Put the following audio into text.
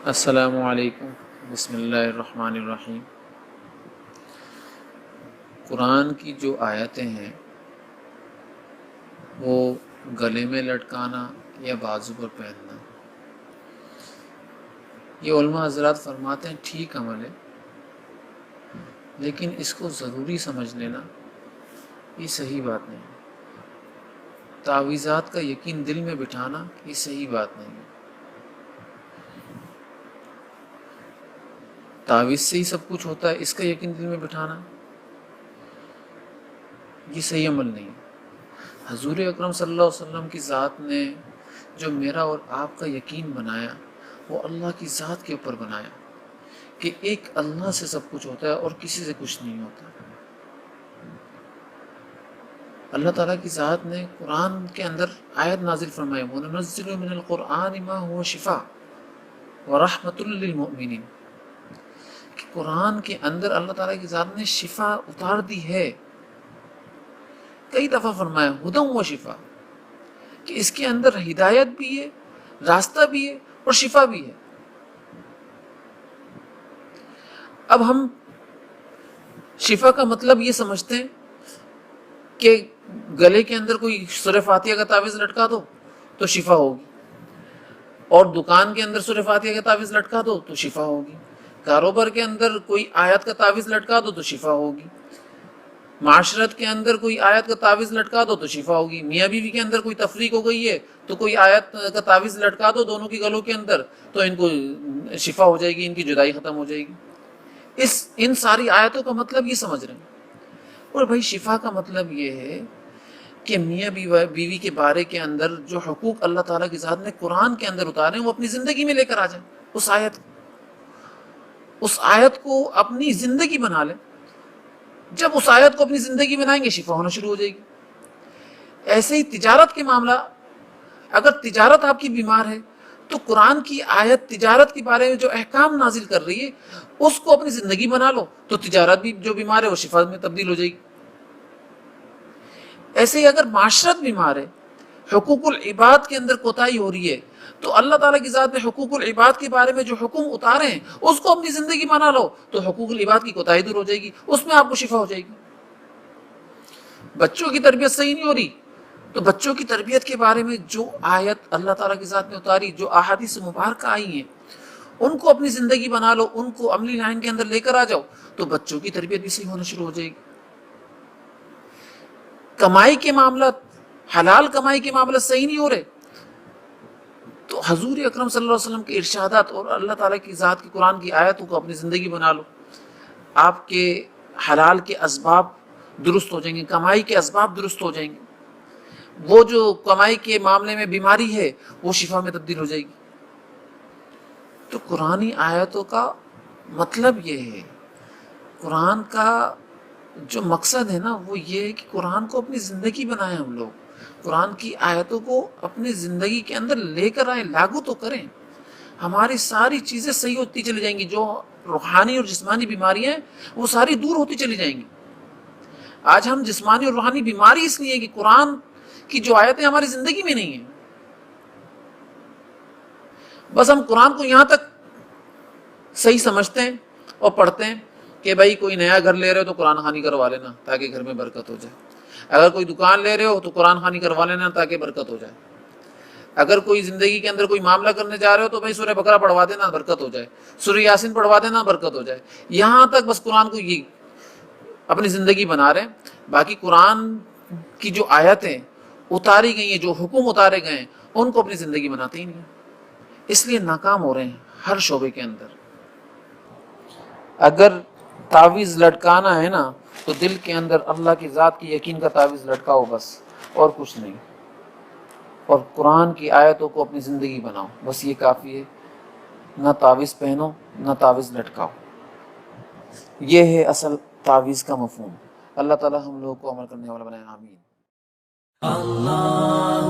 السلام علیکم، بسم اللہ الرحمن الرحیم۔ قرآن کی جو آیتیں ہیں وہ گلے میں لٹکانا یا بازو پر پہننا، یہ علماء حضرات فرماتے ہیں ٹھیک عمل ہے، لیکن اس کو ضروری سمجھ لینا یہ صحیح بات نہیں ہے۔ تعویذات کا یقین دل میں بٹھانا یہ صحیح بات نہیں ہے۔ تعویذ سے ہی سب کچھ ہوتا ہے، اس کا یقین دل میں بٹھانا یہ صحیح عمل نہیں ہے۔ حضور اکرم صلی اللہ علیہ وسلم کی ذات نے جو میرا اور آپ کا یقین بنایا وہ اللہ کی ذات کے اوپر بنایا کہ ایک اللہ سے سب کچھ ہوتا ہے اور کسی سے کچھ نہیں ہوتا۔ اللہ تعالیٰ کی ذات نے قرآن کے اندر آیت نازل فرمائی، وَنُنَزِّلُ مِنَ الْقُرْآنِ مَا هُوَ شِفَاءٌ وَرَحْمَةٌ لِّلْمُؤْمِنِينَ کہ قرآن کے اندر اللہ تعالیٰ کی ذات نے شفا اتار دی ہے۔ کئی دفعہ فرمایا ہدی و شفا کہ اس کے اندر ہدایت بھی ہے، راستہ بھی ہے اور شفا بھی ہے۔ اب ہم شفا کا مطلب یہ سمجھتے ہیں کہ گلے کے اندر کوئی سورہ فاتحہ کا تعویذ لٹکا دو تو شفا ہوگی، اور دکان کے اندر سورہ فاتحہ کا تعویذ لٹکا دو تو شفا ہوگی، کاروبار کے اندر کوئی آیت کا تعویذ لٹکا دو تو شفا ہوگی، معاشرت کے اندر کوئی آیت کا تعویذ لٹکا دو تو شفا ہوگی، میاں بیوی کے اندر کوئی تفریق ہو گئی ہے تو کوئی آیت کا تعویذ لٹکا دو دونوں کی گلوں کے اندر تو ان کو شفا ہو جائے گی، ان کی جدائی ختم ہو جائے گی۔ ان ساری آیتوں کا مطلب یہ سمجھ رہے ہیں۔ اور بھائی شفا کا مطلب یہ ہے کہ میاں بیوی کے بارے کے اندر جو حقوق اللہ تعالیٰ کی ذات نے قرآن کے اندر اتارے ہیں وہ اپنی زندگی میں لے کر آ جائیں، اس آیت کو اپنی زندگی بنا لیں۔ جب اس آیت کو اپنی زندگی بنائیں گے شفا ہونا شروع ہو جائے گی۔ ایسے ہی تجارت کے معاملہ، اگر تجارت آپ کی بیمار ہے تو قرآن کی آیت تجارت کے بارے میں جو احکام نازل کر رہی ہے اس کو اپنی زندگی بنا لو تو تجارت بھی جو بیمار ہے وہ شفا میں تبدیل ہو جائے گی۔ ایسے ہی اگر معاشرت بیمار ہے، حقوق العباد کے اندر کوتاہی ہو رہی ہے تو اللہ تعالیٰ کی ذات نے حقوق العباد کے بارے میں جو حکم اتارے ہیں اس کو اپنی زندگی بنا لو تو حقوق العباد کی کوتاہی دور ہو جائے گی، اس میں آپ کو شفا ہو جائے گی۔ بچوں کی تربیت صحیح نہیں ہو رہی تو بچوں کی تربیت کے بارے میں جو آیت اللہ تعالیٰ کی ذات نے اتاری، جو احادیث مبارکہ آئی ہیں ان کو اپنی زندگی بنا لو، ان کو عملی لائن کے اندر لے کر آ جاؤ تو بچوں کی تربیت بھی صحیح ہونا شروع ہو جائے گی۔ کمائی کے معاملات، حلال کمائی کے معاملات صحیح نہیں ہو رہے تو حضور اکرم صلی اللہ علیہ وسلم کے ارشادات اور اللہ تعالیٰ کی ذات کی قرآن کی آیتوں کو اپنی زندگی بنا لو، آپ کے حلال کے اسباب درست ہو جائیں گے، کمائی کے اسباب درست ہو جائیں گے، وہ جو کمائی کے معاملے میں بیماری ہے وہ شفا میں تبدیل ہو جائے گی۔ تو قرآنی آیتوں کا مطلب یہ ہے، قرآن کا جو مقصد ہے نا وہ یہ ہے کہ قرآن کو اپنی زندگی بنائیں، ہم لوگ قرآن کی آیتوں کو اپنی زندگی کے اندر لے کر آئیں، لاگو تو کریں، ہماری ساری چیزیں صحیح ہوتی چلی جائیں گی، جو روحانی اور جسمانی بیماریاں ہیں وہ ساری دور ہوتی چلی جائیں گی۔ آج ہم جسمانی اور روحانی بیماری اس لیے کہ قرآن کی جو آیتیں ہماری زندگی میں نہیں ہیں۔ بس ہم قرآن کو یہاں تک صحیح سمجھتے ہیں اور پڑھتے ہیں کہ بھائی کوئی نیا گھر لے رہے ہو تو قرآن خوانی کروا لینا تاکہ گھر میں برکت ہو جائے، اگر کوئی دکان لے رہے ہو تو قرآن خوانی کروا لینا تاکہ برکت ہو جائے، اگر کوئی زندگی کے اندر کوئی معاملہ کرنے جا رہے ہو تو بھائی سورہ بقرہ پڑھوا دینا برکت ہو جائے، سورہ یاسین پڑھوا دینا برکت ہو جائے۔ یہاں تک بس قرآن کو یہ اپنی زندگی بنا رہے ہیں، باقی قرآن کی جو آیتیں اتاری گئی ہیں، جو حکم اتارے گئے ہیں ان کو اپنی زندگی بناتے ہی نہیں ہیں، اس لیے ناکام ہو رہے ہیں ہر شعبے کے اندر۔ اگر تعویذ لٹکانا ہے نا تو دل کے اندر اللہ کی ذات کی یقین کا تعویذ لٹکاؤ بس، اور کچھ نہیں، اور قرآن کی آیتوں کو اپنی زندگی بناؤ، بس یہ کافی ہے۔ نہ تعویذ پہنو نہ تعویذ لٹکاؤ، یہ ہے اصل تعویذ کا مفہوم۔ اللہ تعالی ہم لوگوں کو عمل کرنے والا بنائے، آمین۔ اللہ